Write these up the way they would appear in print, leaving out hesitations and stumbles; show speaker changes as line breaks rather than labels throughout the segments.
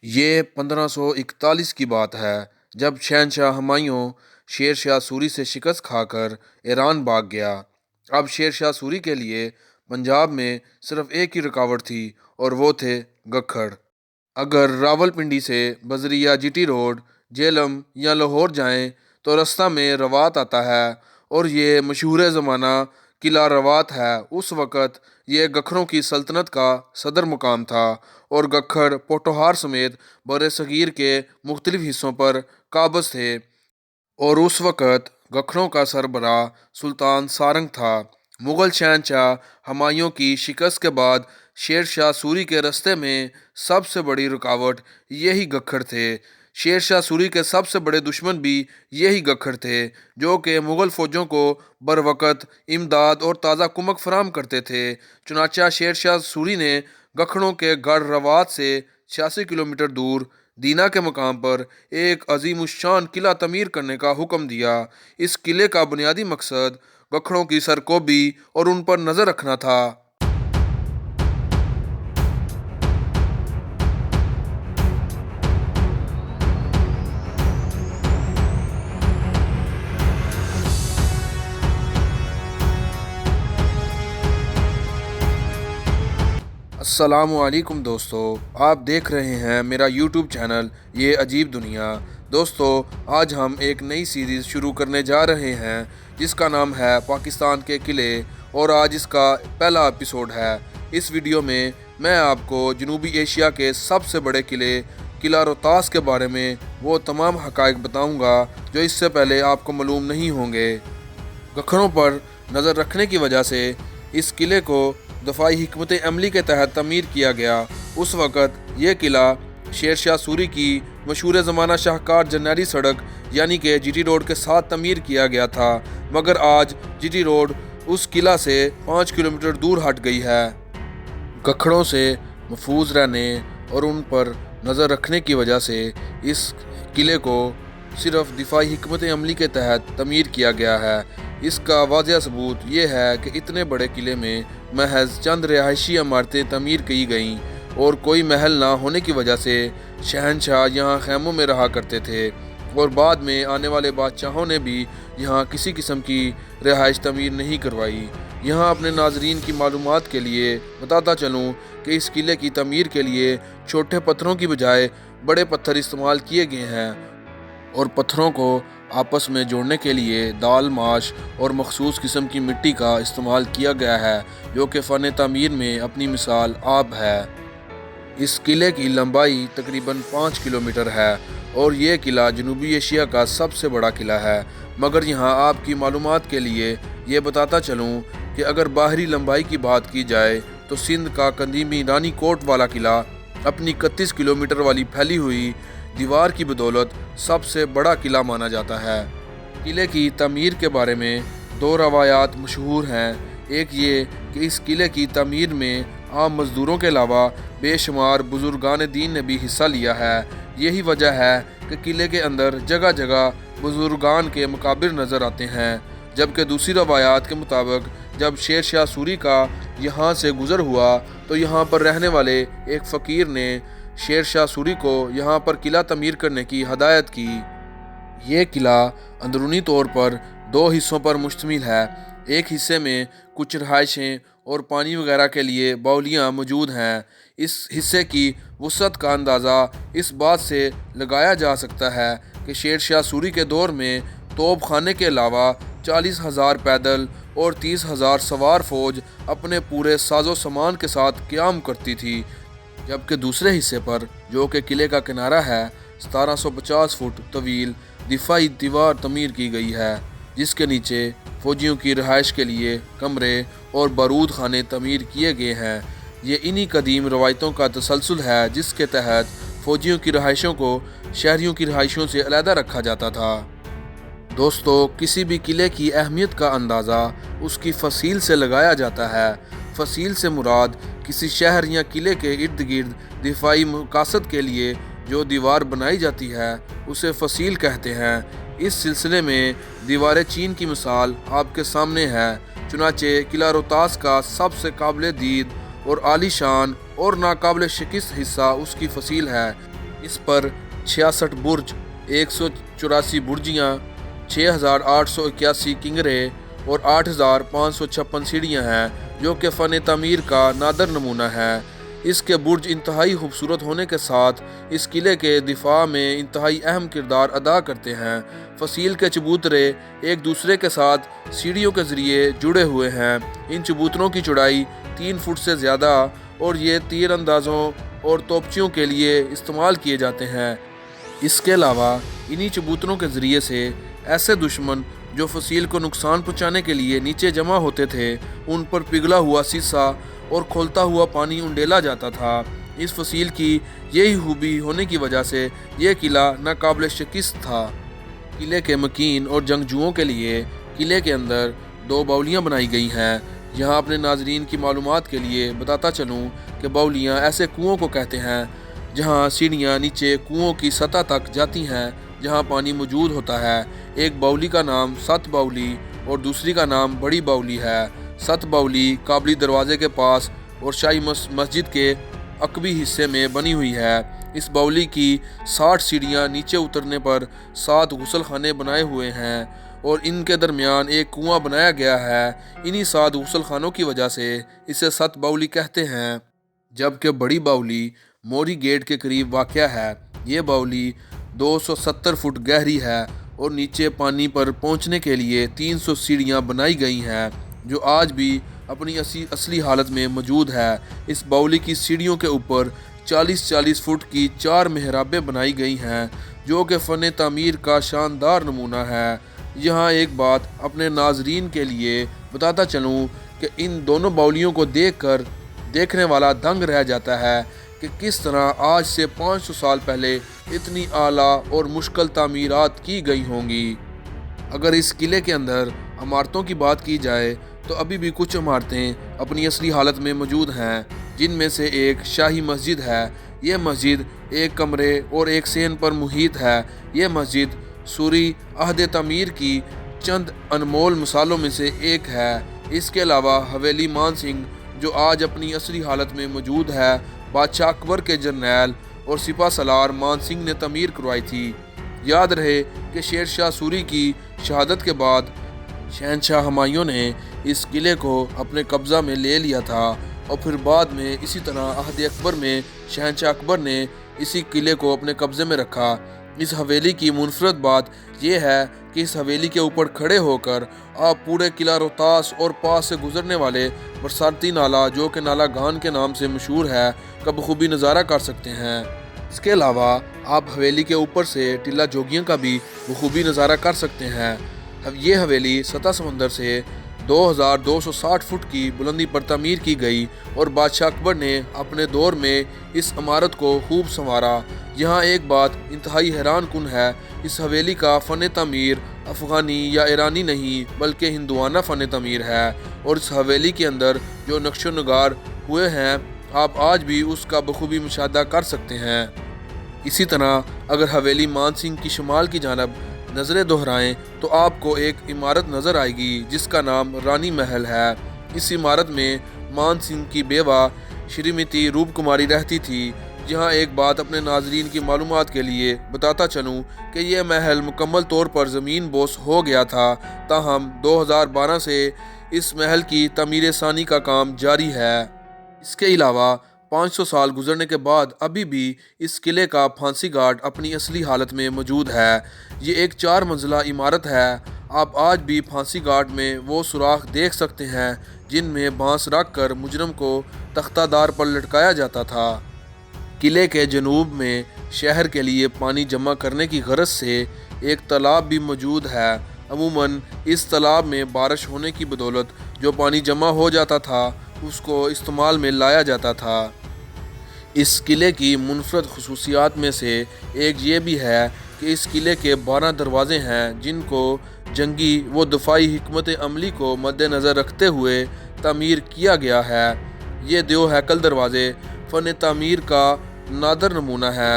یہ 1541 کی بات ہے جب شہنشاہ ہمایوں شیر شاہ سوری سے شکست کھا کر ایران بھاگ گیا۔ اب شیر شاہ سوری کے لیے پنجاب میں صرف ایک ہی رکاوٹ تھی اور وہ تھے گکھڑ۔ اگر راول پنڈی سے بزری یا جی ٹی روڈ جہلم یا لاہور جائیں تو رستہ میں روات آتا ہے، اور یہ مشہور زمانہ قلعہ روات ہے۔ اس وقت یہ گکھڑوں کی سلطنت کا صدر مقام تھا، اور گکھڑ پوٹھوہار سمیت بر صغیر کے مختلف حصوں پر قابض تھے، اور اس وقت گکھڑوں کا سربراہ سلطان سارنگ تھا۔ مغل شہنشاہ ہمایوں کی شکست کے بعد شیر شاہ سوری کے راستے میں سب سے بڑی رکاوٹ یہی گکھڑ تھے۔ شیر شاہ سوری کے سب سے بڑے دشمن بھی یہی گکھڑ تھے، جو کہ مغل فوجوں کو بروقت امداد اور تازہ کمک فراہم کرتے تھے۔ چنانچہ شیر شاہ سوری نے گکھڑوں کے گڑھ روات سے 86 کلومیٹر دور دینا کے مقام پر ایک عظیم الشان قلعہ تعمیر کرنے کا حکم دیا۔ اس قلعے کا بنیادی مقصد گکھڑوں کی سرکوبی اور ان پر نظر رکھنا تھا۔ السلام علیکم دوستو، آپ دیکھ رہے ہیں میرا یوٹیوب چینل یہ عجیب دنیا۔ دوستو، آج ہم ایک نئی سیریز شروع کرنے جا رہے ہیں جس کا نام ہے پاکستان کے قلعے، اور آج اس کا پہلا ایپیسوڈ ہے۔ اس ویڈیو میں آپ کو جنوبی ایشیا کے سب سے بڑے قلعہ روہتاس کے بارے میں وہ تمام حقائق بتاؤں گا جو اس سے پہلے آپ کو معلوم نہیں ہوں گے۔ گکھڑوں پر نظر رکھنے کی وجہ سے اس قلعے کو دفاعی حکمت عملی کے تحت تعمیر کیا گیا۔ اس وقت یہ قلعہ شیر شاہ سوری کی مشہور زمانہ شاہکار جرنیلی سڑک یعنی کہ جی ٹی روڈ کے ساتھ تعمیر کیا گیا تھا، مگر آج جی ٹی روڈ اس قلعہ سے 5 کلومیٹر دور ہٹ گئی ہے۔ گکھڑوں سے محفوظ رہنے اور ان پر نظر رکھنے کی وجہ سے اس قلعے کو صرف دفاعی حکمت عملی کے تحت تعمیر کیا گیا ہے۔ اس کا واضح ثبوت یہ ہے کہ اتنے بڑے قلعے میں محض چند رہائشی عمارتیں تعمیر کی گئیں، اور کوئی محل نہ ہونے کی وجہ سے شہنشاہ یہاں خیموں میں رہا کرتے تھے، اور بعد میں آنے والے بادشاہوں نے بھی یہاں کسی قسم کی رہائش تعمیر نہیں کروائی۔ یہاں اپنے ناظرین کی معلومات کے لیے بتاتا چلوں کہ اس قلعے کی تعمیر کے لیے چھوٹے پتھروں کی بجائے بڑے پتھر استعمال کیے گئے ہیں، اور پتھروں کو آپس میں جوڑنے کے لیے دال ماش اور مخصوص قسم کی مٹی کا استعمال کیا گیا ہے، جو کہ فن تعمیر میں اپنی مثال آب ہے۔ اس قلعے کی لمبائی تقریباً 5 کلومیٹر ہے، اور یہ قلعہ جنوبی ایشیا کا سب سے بڑا قلعہ ہے۔ مگر یہاں آپ کی معلومات کے لیے یہ بتاتا چلوں کہ اگر باہری لمبائی کی بات کی جائے تو سندھ کا قدیمی رانی کوٹ والا قلعہ اپنی 31 کلومیٹر والی پھیلی ہوئی دیوار کی بدولت سب سے بڑا قلعہ مانا جاتا ہے۔ قلعے کی تعمیر کے بارے میں 2 روایات مشہور ہیں۔ ایک یہ کہ اس قلعے کی تعمیر میں عام مزدوروں کے علاوہ بے شمار بزرگان دین نے بھی حصہ لیا ہے۔ یہی وجہ ہے کہ قلعے کے اندر جگہ جگہ بزرگان کے مقابر نظر آتے ہیں، جبکہ دوسری روایات کے مطابق جب شیر شاہ سوری کا یہاں سے گزر ہوا تو یہاں پر رہنے والے ایک فقیر نے شیر شاہ سوری کو یہاں پر قلعہ تعمیر کرنے کی ہدایت کی۔ یہ قلعہ اندرونی طور پر 2 حصوں پر مشتمل ہے۔ ایک حصے میں کچھ رہائشیں اور پانی وغیرہ کے لیے باولیاں موجود ہیں۔ اس حصے کی وسعت کا اندازہ اس بات سے لگایا جا سکتا ہے کہ شیر شاہ سوری کے دور میں توپ خانے کے علاوہ 40,000 پیدل اور 30,000 سوار فوج اپنے پورے ساز و سامان کے ساتھ قیام کرتی تھی، جبکہ دوسرے حصے پر جو کہ قلعے کا کنارہ ہے 1750 فٹ طویل دفاعی دیوار تعمیر کی گئی ہے، جس کے نیچے فوجیوں کی رہائش کے لیے کمرے اور بارود خانے تعمیر کیے گئے ہیں۔ یہ انہی قدیم روایتوں کا تسلسل ہے جس کے تحت فوجیوں کی رہائشوں کو شہریوں کی رہائشوں سے علیحدہ رکھا جاتا تھا۔ دوستو، کسی بھی قلعے کی اہمیت کا اندازہ اس کی فصیل سے لگایا جاتا ہے۔ فصیل سے مراد کسی شہر یا قلعے کے ارد گرد دفاعی مقاصد کے لیے جو دیوار بنائی جاتی ہے اسے فصیل کہتے ہیں۔ اس سلسلے میں دیوار چین کی مثال آپ کے سامنے ہے۔ چنانچہ قلعہ روہتاس کا سب سے قابل دید اور عالی شان اور ناقابل شکست حصہ اس کی فصیل ہے۔ इस पर 66 बुर्ज, 184 बुर्जियाँ, 6881 किंगरे और 8556 सीढ़ियाँ हैं, जो कि फ़न तामीर का नादर नमूना है। इसके बुर्ज इंतहाई खूबसूरत होने के साथ इस किले के दिफा में इंतहाई अहम किरदार अदा करते हैं। फसील के चबूतरे एक दूसरे के साथ सीढ़ियों के ज़रिए जुड़े हुए हैं। इन चबूतरों की चौड़ाई 3 फुट से ज़्यादा और ये तीर अंदाज़ों और तोपचियों के लिए इस्तेमाल किए जाते हैं। इसके अलावा इन्हीं चबूतरों के ज़रिए से ऐसे दुश्मन जो फसील को नुकसान पहुंचाने के लिए नीचे जमा होते थे, उन पर पिघला हुआ शीशा और खोलता हुआ पानी उंडेला जाता था। इस फसील की यही खूबी होने की वजह से यह किला नाकाबिल शिकस्त था। किले के मकीन और जंगजुओं के लिए किले के अंदर 2 बाउलियाँ बनाई गई हैं। यहाँ अपने नाजरीन की मालूमात के लिए बताता चलूँ कि बाउलियाँ ऐसे कुओं को कहते हैं जहाँ सीढ़ियाँ नीचे कुओं की सतह तक जाती हैं, जहाँ पानी मौजूद होता है। एक बाउली का नाम सत बाउली और दूसरी का नाम बड़ी बाउली है। सत बाउली काबली दरवाजे के पास और शाही मस्जिद के अकबी हिस्से में बनी हुई है। इस बाउली की 60 सीढ़ियाँ नीचे उतरने पर 7 गुसल खाने बनाए हुए हैं और इनके दरमियान एक कुआं बनाया गया है। इन्हीं 7 गुसल खानों की वजह से इसे सत बाउली कहते हैं। जबकि बड़ी बाउली मोरी गेट के करीब वाक़या है। ये बाउली 270 फुट गहरी है और नीचे पानी पर पहुंचने के लिए 300 सीढ़ियां बनाई गई हैं, जो आज भी अपनी असली हालत में मौजूद है। इस बाउली की सीढ़ियों के ऊपर 40-40 फुट की 4 मेहराबें बनाई गई हैं, जो कि फ़न तामीर का शानदार नमूना है। यहाँ एक बात अपने नाजरीन के लिए बताता चलूँ कि इन दोनों बाउलियों को देखने वाला दंग रह जाता है कि किस तरह आज से 500 साल पहले इतनी आला और मुश्किल तामीरात की गई होंगी। अगर इस किले के अंदर इमारतों की बात की जाए तो अभी भी कुछ इमारतें अपनी असली हालत में मौजूद हैं, जिनमें से एक शाही मस्जिद है। यह मस्जिद एक कमरे और एक सेन पर मुहित है। यह मस्जिद सूरी अहद तामीर की चंद अनमोल मिसालों में से एक है। इसके अलावा हवेली मान सिंह, जो आज अपनी असली हालत में मौजूद है, बादशाह अकबर के जर्नैल और सिपा सलार मान सिंह ने तमीर करवाई थी। याद रहे कि शेर शाह सूरी की शहादत के बाद शहनशाह हुमायूं ने इस किले को अपने कब्ज़ा में ले लिया था और फिर बाद में इसी तरह अहद अकबर में शहनशाह अकबर ने इसी किले को अपने कब्ज़े में रखा। इस हवेली की मुनफरद बात यह है कि इस हवेली के ऊपर खड़े होकर आप पूरे किला रोहतास और पास से गुजरने वाले बरसाती नाला, जो कि नाला गान के नाम से मशहूर है, का बखूबी नज़ारा कर सकते हैं। इसके अलावा आप हवेली के ऊपर से टीला जोगियों का भी बखूबी नज़ारा कर सकते हैं। अब ये हवेली सतह समंदर से 2260 फुट की बुलंदी पर तमीर की गई और बादशाह अकबर ने अपने दौर में इस इमारत को खूब संवारा। यहाँ एक बात इंतहाई हैरान कुन है, इस हवेली का फ़न तामीर अफ़गानी या ईरानी नहीं बल्कि हिंदुआना फ़न तामीर है और इस हवेली के अंदर जो नक्शो नगार हुए हैं आप आज भी उसका बखूबी मुशाहदा कर सकते हैं। इसी तरह अगर हवेली मान सिंह की शुमाल की जानब नज़रें दोहराएं तो आपको एक इमारत नज़र आएगी जिसका नाम रानी महल है। इस इमारत में मान सिंह की बेवा श्रीमती रूप कुमारी रहती थी। जहां एक बात अपने नाजरीन की मालूमात के लिए बताता चलूं कि यह महल मुकम्मल तौर पर ज़मीन बोस हो गया था, ताहम 2012 से इस महल की तमीर सानी का काम जारी है। इसके अलावा 500 साल गुजरने के बाद अभी भी इस किले का फांसी घाट अपनी असली हालत में मौजूद है। ये एक 4 मंजिला इमारत है। आप आज भी फांसी घाट में वो सुराख देख सकते हैं जिनमें बांस रख कर मुजरम को तख्तादार पर लटकाया जाता था। किले के जनूब में शहर के लिए पानी जमा करने की गरज से एक तालाब भी मौजूद है। अमूमन इस तालाब में बारिश होने की बदौलत जो पानी जमा हो जाता था उसको इस्तेमाल में लाया जाता था। इस किले की मुनफरद खुसूसियात में से एक ये भी है कि इस किले के 12 दरवाज़े हैं जिनको जंगी व दफाई हिकमत अमली को मद्देनज़र रखते हुए तामीर किया गया है। ये 2 हैकल दरवाज़े फ़न तामीर का नादर नमूना है।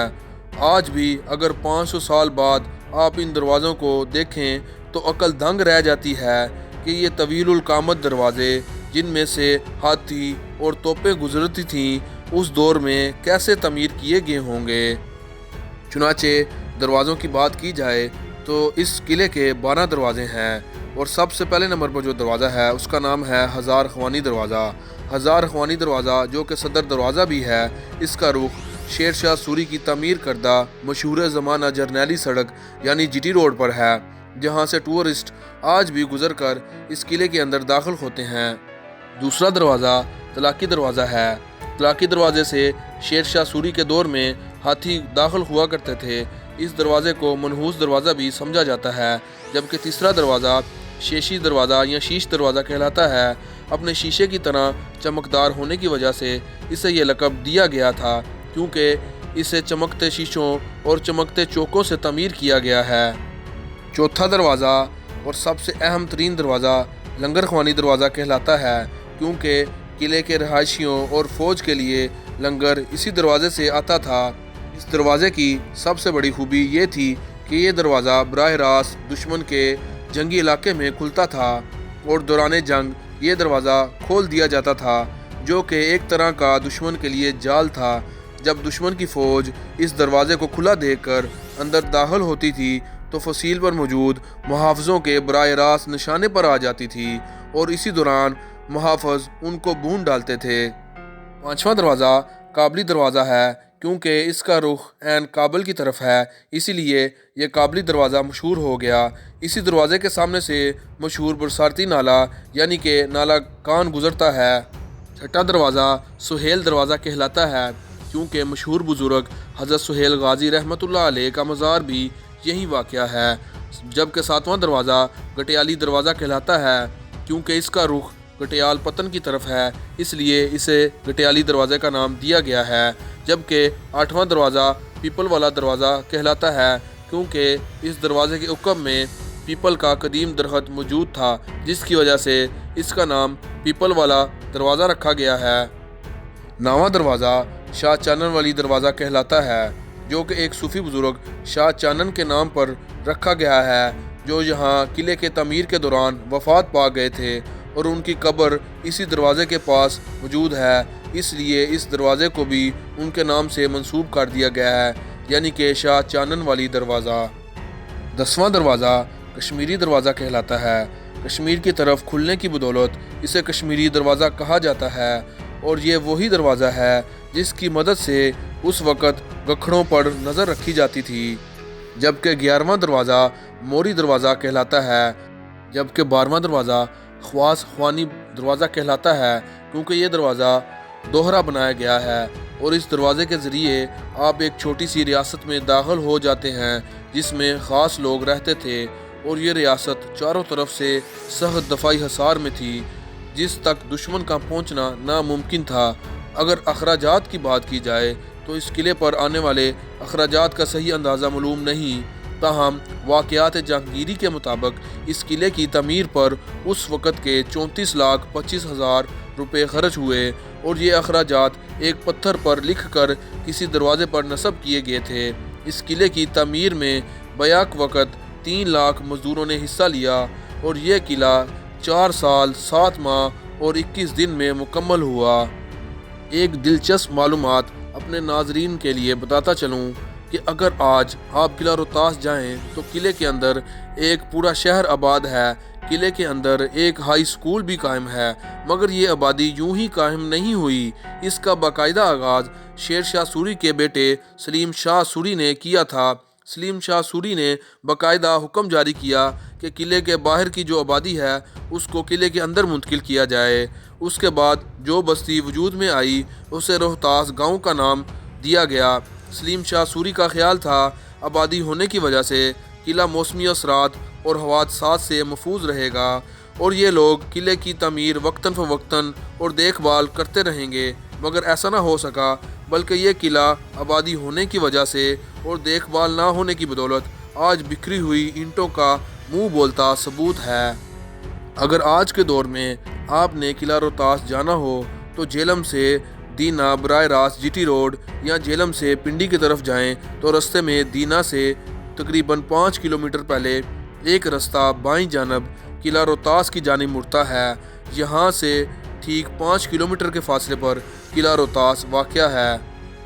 आज भी अगर 500 साल बाद आप इन दरवाज़ों को देखें तो अकल दंग रह जाती है कि ये तवीलुल कामत दरवाज़े जिनमें से हाथी और तोपें गुजरती थीं उस दौर में कैसे तमीर किए गए होंगे। चुनाचे दरवाज़ों की बात की जाए तो इस किले के 12 दरवाज़े हैं और सबसे पहले नंबर पर जो दरवाज़ा है उसका नाम है हज़ार ख्वानी दरवाज़ा। हज़ार ख्वानी दरवाज़ा जो कि सदर दरवाज़ा भी है, इसका रुख शेर शाह सूरी की तमीर करदा मशहूर ज़माना जरनैली सड़क यानी जीटी रोड पर है, जहाँ से टूरिस्ट आज भी गुजर कर इस किले के अंदर दाखिल होते हैं। दूसरा दरवाज़ा तलाकी दरवाज़ा है। तलाकी दरवाज़े से शेर शाह सूरी के दौर में हाथी दाखिल हुआ करते थे। इस दरवाज़े को मनहूस दरवाज़ा भी समझा जाता है। जबकि तीसरा दरवाज़ा शेशी दरवाज़ा या शीश दरवाज़ा कहलाता है। अपने शीशे की तरह चमकदार होने की वजह से इसे ये लक़ब दिया गया था, क्योंकि इसे चमकते शीशों और चमकते चौकों से तमीर किया गया है। चौथा दरवाज़ा और सबसे अहम तरीन दरवाज़ा लंगर ख्वानी दरवाज़ा कहलाता है, क्योंकि किले के रहायशियों और फ़ौज के लिए लंगर इसी दरवाज़े से आता था। इस दरवाज़े की सबसे बड़ी खूबी ये थी कि ये दरवाज़ा बराह रास्त दुश्मन के जंगी इलाके में खुलता था और दौरान जंग ये दरवाज़ा खोल दिया जाता था, जो कि एक तरह का दुश्मन के लिए जाल था। जब दुश्मन की फ़ौज इस दरवाज़े को खुला देखकर अंदर दाखिल होती थी तो फसील पर मौजूद मुहाफ़िज़ों के बराह रास्त निशाने पर आ जाती थी और इसी दौरान मुहाफ़िज़ उनको भून डालते थे। पाँचवां दरवाज़ा काबली दरवाज़ा है, क्योंकि इसका रुख ऐन काबल की तरफ है, इसीलिए यह काबली दरवाज़ा मशहूर हो गया। इसी दरवाज़े के सामने से मशहूर बरसाती नाला यानी कि नाला कान गुज़रता है। छठा दरवाज़ा सुहेल दरवाज़ा कहलाता है, क्योंकि मशहूर बुज़ुर्ग हज़रत सुहेल गाज़ी रहमतुल्लाह अलैह का मज़ार भी यही वाक़या है। जबकि सातवां दरवाज़ा गटियाली दरवाज़ा कहलाता है, क्योंकि इसका रुख गटियाल पतन की तरफ है, इसलिए इसे गटियाली दरवाज़े का नाम दिया गया है। जबकि आठवां दरवाज़ा पीपल वाला दरवाज़ा कहलाता है, क्योंकि इस दरवाज़े के उक्म में पीपल का कदीम दरख्त मौजूद था, जिसकी वजह से इसका नाम पीपल वाला दरवाज़ा रखा गया है। नौवां दरवाज़ा शाह चानन वाली दरवाज़ा कहलाता है, जो कि एक सूफ़ी बुज़ुर्ग शाह चानन के नाम पर रखा गया है, जो यहाँ किले के तमीर के दौरान वफ़ात पा गए थे और उनकी कब्र इसी दरवाज़े के पास मौजूद है, इसलिए इस दरवाज़े को भी उनके नाम से मंसूब कर दिया गया है, यानी कि शाह चानन वाली दरवाज़ा। 10वां दरवाज़ा कश्मीरी दरवाज़ा कहलाता है। कश्मीर की तरफ खुलने की बदौलत इसे कश्मीरी दरवाज़ा कहा जाता है और ये वही दरवाज़ा है जिसकी मदद से उस वक़्त गखड़ों पर नज़र रखी जाती थी। जबकि 11वां दरवाज़ा मोरी दरवाज़ा कहलाता है। जबकि 12वां दरवाज़ा ख्वास ख्वानी दरवाज़ा कहलाता है, क्योंकि ये दरवाज़ा दोहरा बनाया गया है और इस दरवाज़े के ज़रिए आप एक छोटी सी रियासत में दाखिल हो जाते हैं जिसमें ख़ास लोग रहते थे और ये रियासत चारों तरफ से सख्त दफ़ाई हसार में थी, जिस तक दुश्मन का पहुंचना नामुमकिन था। अगर अखराजात की बात की जाए तो इस किले पर आने वाले अखराजात का सही अंदाज़ा मालूम नहीं, ताहम वाक़यात जहांगीरी के मुताबिक इस किले की तमीर पर उस वक़्त के 34,25,000 रुपये खर्च हुए और ये अखराजात एक पत्थर पर लिख कर किसी दरवाज़े पर नस्ब किए गए थे। इस किले की तमीर में बैक वक़्त 3 लाख मज़दूरों ने हिस्सा लिया और यह किला 4 साल 7 माह और 21 दिन में मुकम्मल हुआ। एक दिलचस्प मालूमात अपने नाजरीन के लिए बताता चलूँ कि अगर आज आप किला रोहतास जाएं तो किले के अंदर एक पूरा शहर आबाद है। किले के अंदर एक हाई स्कूल भी कायम है, मगर ये आबादी यूं ही कायम नहीं हुई। इसका बाकायदा आगाज़ शेर शाह सूरी के बेटे सलीम शाह सूरी ने किया था। सलीम शाह सूरी ने बाकायदा हुक्म जारी किया कि किले के बाहर की जो आबादी है उसको किले के अंदर मुंतकिल किया जाए। उसके बाद जो बस्ती वजूद में आई उसे रोहतास गाँव का नाम दिया गया। सलीम शाह सूरी का ख्याल था आबादी होने की वजह से किला मौसमी असरात और हवादसात से महफूज रहेगा और ये लोग किले की तमीर वक्तन फ़वक्तन और देखभाल करते रहेंगे, मगर ऐसा ना हो सका, बल्कि ये किला आबादी होने की वजह से और देखभाल ना होने की बदौलत आज बिखरी हुई ईंटों का मुंह बोलता सबूत है। अगर आज के दौर में आपने किला रोहतास जाना हो तो झेलम से दीना बराह रास्त जीटी रोड या झेलम से पिंडी की तरफ जाएं तो रास्ते में दीना से तकरीबन 5 किलोमीटर पहले एक रास्ता बाईं जानब किला रोहतास की जानिब मुड़ता है। यहाँ से ठीक 5 किलोमीटर के फासले पर किला रोहतास वाक़या है।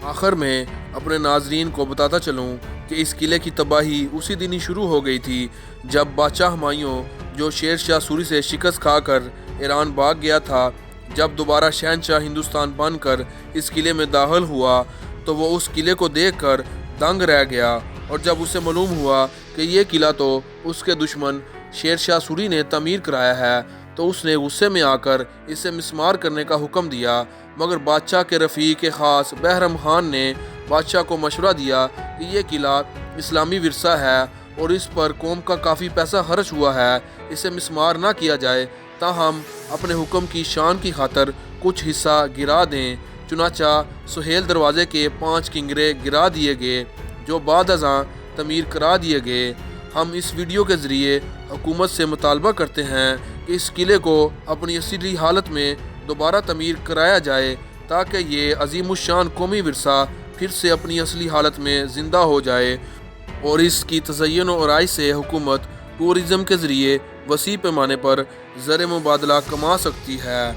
आखिर में अपने नाजरीन को बताता चलूँ کہ اس قلعے کی تباہی اسی دن ہی شروع ہو گئی تھی جب بادشاہ ہمایوں جو شیر شاہ سوری سے شکست کھا کر ایران بھاگ گیا تھا، جب دوبارہ شہنشاہ ہندوستان بن کر اس قلعے میں داخل ہوا تو وہ اس قلعے کو دیکھ کر دنگ رہ گیا، اور جب اسے معلوم ہوا کہ یہ قلعہ تو اس کے دشمن شیر شاہ سوری نے تعمیر کرایا ہے تو اس نے غصے میں آ کر اسے مسمار کرنے کا حکم دیا، مگر بادشاہ کے رفیق خاص بہرام خان نے بادشاہ کو مشورہ دیا کہ یہ قلعہ اسلامی ورثہ ہے اور اس پر قوم کا کافی پیسہ خرچ ہوا ہے، اسے مسمار نہ کیا جائے، تاہم اپنے حکم کی شان کی خاطر کچھ حصہ گرا دیں۔ چنانچہ سہیل دروازے کے 5 کنگرے گرا دیے گئے جو بعد ازاں تعمیر کرا دیے گئے۔ ہم اس ویڈیو کے ذریعے حکومت سے مطالبہ کرتے ہیں کہ اس قلعے کو اپنی اصلی حالت میں دوبارہ تعمیر کرایا جائے تاکہ یہ عظیم الشان قومی ورثہ پھر سے اپنی اصلی حالت میں زندہ ہو جائے اور اس کی تزئین و آرائش سے حکومت ٹورزم کے ذریعے وسیع پیمانے پر زر مبادلہ کما سکتی ہے۔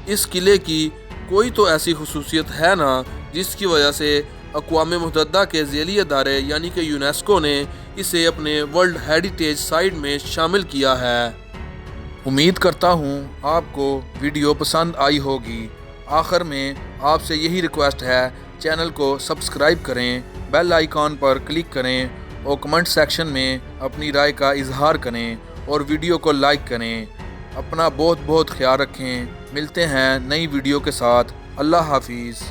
اس قلعے کی کوئی تو ایسی خصوصیت ہے نا جس کی وجہ سے اقوام متحدہ کے ذیلی ادارے یعنی کہ یونیسکو نے اسے اپنے ورلڈ ہیریٹیج سائٹ میں شامل کیا ہے۔ امید کرتا ہوں آپ کو ویڈیو پسند آئی ہوگی۔ آخر میں آپ سے یہی ریکویسٹ ہے، چینل کو سبسکرائب کریں، بیل آئیکن پر کلک کریں اور کمنٹ سیکشن میں اپنی رائے کا اظہار کریں اور ویڈیو کو لائک کریں۔ اپنا بہت خیال رکھیں۔ ملتے ہیں نئی ویڈیو کے ساتھ۔ اللہ حافظ۔